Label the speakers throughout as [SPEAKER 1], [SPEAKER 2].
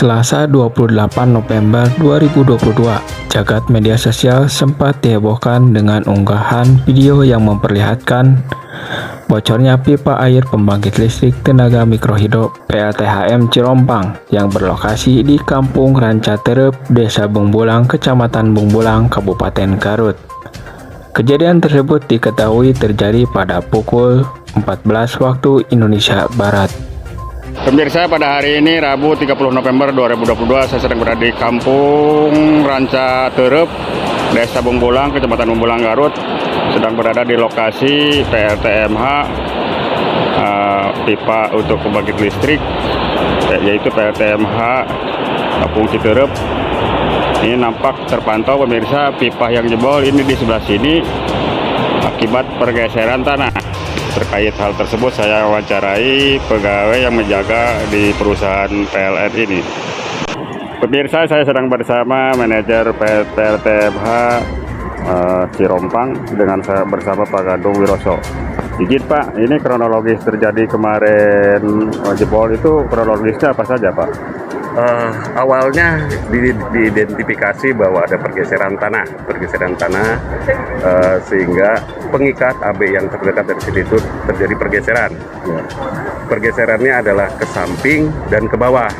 [SPEAKER 1] Selasa 28 November 2022, jagat media sosial sempat dihebohkan dengan unggahan video yang memperlihatkan bocornya pipa air pembangkit listrik tenaga mikrohidro PLTHM Cirompang yang berlokasi di Kampung Rancaterep, Desa Bungbulang, Kecamatan Bungbulang, Kabupaten Garut. Kejadian tersebut diketahui terjadi pada pukul 14 waktu Indonesia Barat.
[SPEAKER 2] Pemirsa, pada hari ini Rabu 30 November 2022 saya sedang berada di Kampung Rancaterep, Desa Bungbulang, Kecamatan Bungbulang, Garut. Sedang berada di lokasi PLTMH, pipa untuk pembangkit listrik, yaitu PLTMH Kampung Citerep. Ini nampak terpantau pemirsa, pipa yang jebol ini di sebelah sini akibat pergeseran tanah. Terkait hal tersebut saya wawancarai pegawai yang menjaga di perusahaan PLN ini. Pemirsa, saya sedang bersama manajer PLTMH Cirompang dengan saya bersama Pak Gadung Wiroso. Izin Pak, ini kronologis terjadi kemarin jebol itu kronologisnya apa saja Pak?
[SPEAKER 3] Awalnya diidentifikasi bahwa ada pergeseran tanah, sehingga pengikat AB yang terdekat dari sini itu terjadi pergeseran. Ya. Pergeserannya adalah ke samping dan ke bawah,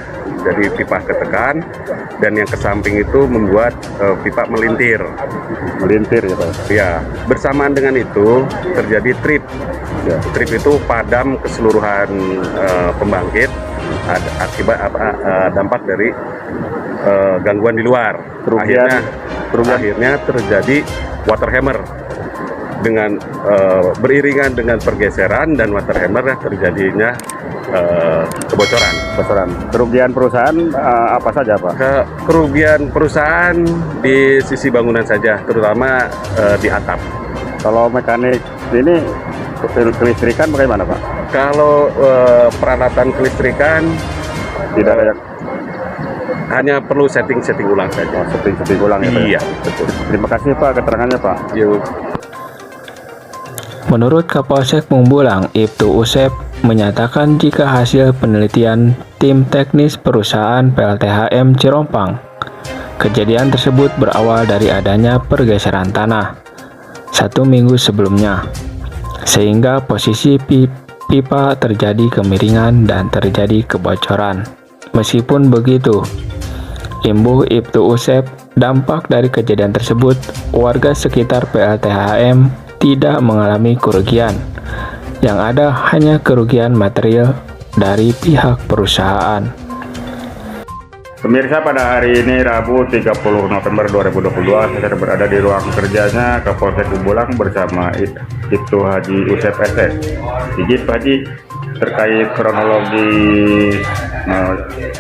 [SPEAKER 3] jadi pipa ketekan, dan yang ke samping itu membuat pipa melintir ya Pak. Ya, bersamaan dengan itu terjadi trip. Ya. Trip itu padam keseluruhan pembangkit akibat dampak dari gangguan di luar. Akhirnya terjadi water hammer dengan beriringan dengan pergeseran dan water hammer terjadinya kebocoran.
[SPEAKER 2] Kerugian perusahaan apa saja Pak?
[SPEAKER 3] Kerugian perusahaan di sisi bangunan saja, terutama di atap.
[SPEAKER 2] Kalau mekanik ini kelistrikan bagaimana Pak?
[SPEAKER 3] Kalau peralatan kelistrikan
[SPEAKER 2] tidak ada yang
[SPEAKER 3] hanya perlu setting ulang saja.
[SPEAKER 2] Setting ulang ya Pak?
[SPEAKER 3] Iya, betul.
[SPEAKER 2] Terima kasih Pak keterangannya Pak.
[SPEAKER 3] Yuk.
[SPEAKER 1] Menurut Kapolsek Bungbulang, Ibtu Usep menyatakan jika hasil penelitian tim teknis perusahaan PLTHM Cirompang, kejadian tersebut berawal dari adanya pergeseran tanah 1 minggu sebelumnya, sehingga posisi pipa terjadi kemiringan dan terjadi kebocoran. Meskipun begitu, imbuh Ibtu Usep, dampak dari kejadian tersebut, warga sekitar PLTHM tidak mengalami kerugian. Yang ada hanya kerugian material dari pihak perusahaan.
[SPEAKER 2] Pemirsa, pada hari ini Rabu 30 November 2022 saya berada di ruang kerjanya Kapolsek Bungbulang bersama Ibtu Haji Usep SS. Izin Pak Haji, terkait kronologi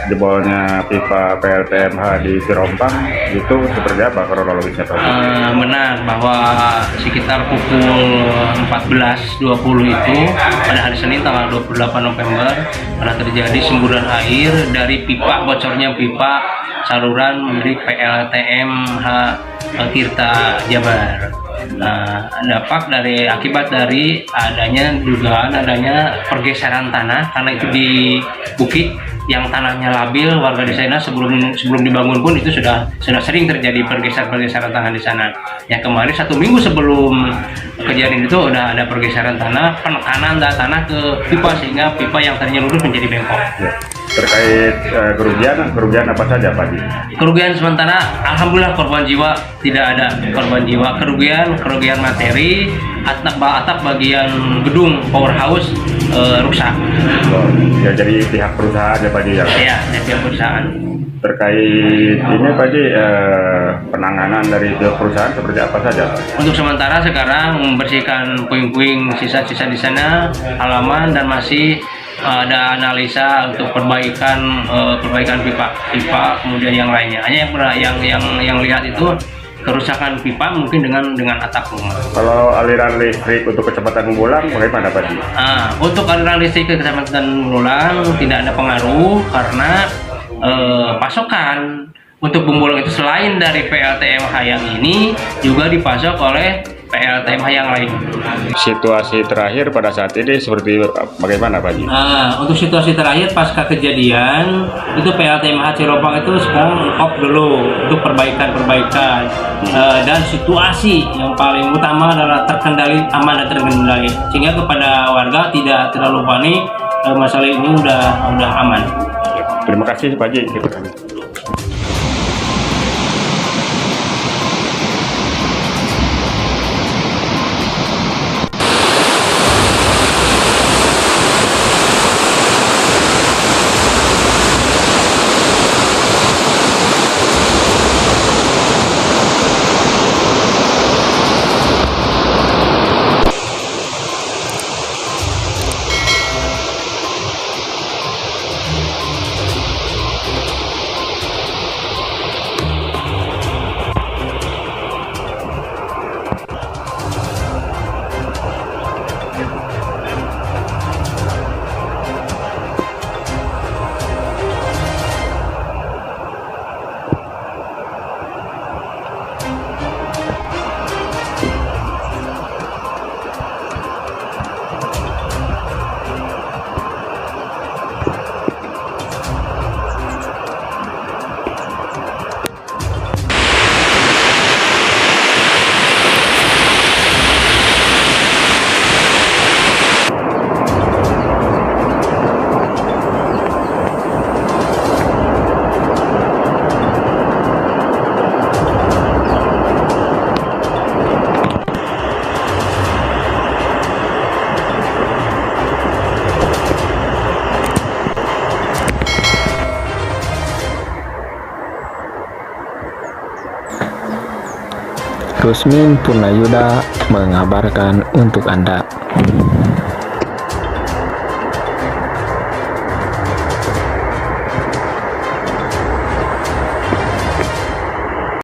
[SPEAKER 2] jebolnya pipa PLTMH di Cirompang itu seperti apa kronologisnya Pak?
[SPEAKER 4] Benar bahwa sekitar pukul 14.20 itu pada hari Senin tanggal 28 November pernah terjadi semburan air dari pipa, bocornya pipa saluran milik PLTMH Tirta Jabar. Nah, dampak dari akibat dari dugaan adanya pergeseran tanah, karena itu di bukit yang tanahnya labil, warga di sana sebelum dibangun pun itu sudah sering terjadi pergeseran tanah di sana. Yang kemarin 1 minggu sebelum kejadian itu udah ada pergeseran tanah, penekanan tanah ke pipa sehingga pipa yang tadinya lurus menjadi bengkok.
[SPEAKER 2] Ya. Terkait kerugian apa saja Pak?
[SPEAKER 4] Kerugian sementara alhamdulillah korban jiwa tidak ada korban jiwa. Kerugian materi, atap bagian gedung powerhouse rusak.
[SPEAKER 2] Ya, jadi pihak perusahaan ya Pak ya?
[SPEAKER 4] Iya, pihak perusahaan.
[SPEAKER 2] Terkait ini Pak Ji, penanganan dari pihak perusahaan seperti apa saja?
[SPEAKER 4] Untuk sementara sekarang membersihkan puing-puing sisa-sisa di sana, halaman, dan masih ada analisa untuk perbaikan pipa kemudian yang lainnya. Hanya yang lihat itu kerusakan pipa mungkin dengan atap rumah.
[SPEAKER 2] Kalau aliran listrik untuk Kecamatan Bungbulang bagaimana Pak Ji?
[SPEAKER 4] Untuk aliran listrik ke Kecamatan Bungbulang tidak ada pengaruh karena pasokan untuk Bungbulang itu selain dari PLTMH yang ini juga dipasok oleh PLTMH yang lain.
[SPEAKER 2] Situasi terakhir pada saat ini seperti bagaimana Pak Haji?
[SPEAKER 4] Untuk situasi terakhir pasca kejadian itu PLTMH Cirompang itu sekarang off dulu untuk perbaikan dan situasi yang paling utama adalah terkendali, aman dan terkendali, sehingga kepada warga tidak terlalu panik, masalah ini udah aman.
[SPEAKER 2] Terima kasih Pak Haji.
[SPEAKER 1] Rusmin Purnayuda mengabarkan untuk Anda.